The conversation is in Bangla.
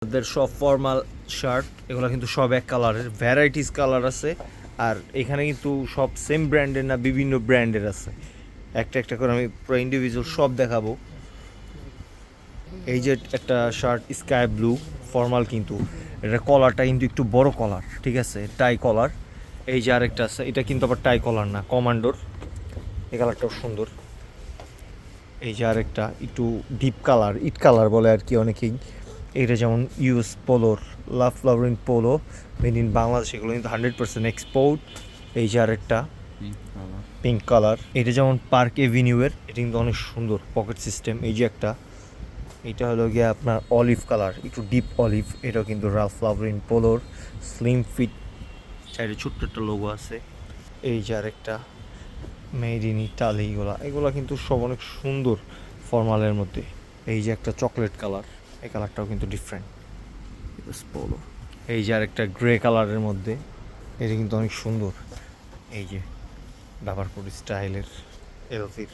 ওদের সব ফর্মাল শার্ট, এগুলো কিন্তু সব এক কালারের, ভ্যারাইটিস কালার আছে। আর এখানে কিন্তু সব সেম ব্র্যান্ডের না, বিভিন্ন ব্র্যান্ডের আছে। একটা একটা করে আমি পুরো ইন্ডিভিজুয়াল সব দেখাবো। এই যে একটা শার্ট স্কাই ব্লু ফর্মাল, কিন্তু এটা কলারটা কিন্তু একটু বড় কলার, ঠিক আছে, টাই কলার। এই যে আরেকটা আছে, এটা কিন্তু আবার টাই কলার না, কমান্ডোর। এই কালারটাও সুন্দর। এই যে আরেকটা একটু ডিপ কালার, ইট কালার বলে আর কি অনেকেই। এটা যেমন ইউএস পোলোর, love flowering polo, made in Bangladesh, এগুলো কিন্তু 100% এক্সপোর্ট। এই যে আরেকটা পিঙ্ক কালার, এটা যেমন পার্ক এভিনিউয়ের, এটা কিন্তু অনেক সুন্দর পকেট সিস্টেম। এই যে একটা, এটা হলো গিয়ে আপনার অলিভ কালার, একটু ডিপ অলিভ, এটাও কিন্তু রালফ লাউরেন পোলোর, স্লিম ফিট, সাইডে ছোট্ট একটা লোগো আছে। এই যে আরেকটা মেড ইন ইটালি, এগুলো কিন্তু সব অনেক সুন্দর ফর্মালের মধ্যে। এই যে একটা চকলেট কালার, এই কালারটাও কিন্তু ডিফারেন্ট, পোলো। এই যে আরেকটা গ্রে কালারের মধ্যে, এটা কিন্তু অনেক সুন্দর। এই যে ব্যবহার করি স্টাইলের এলভির।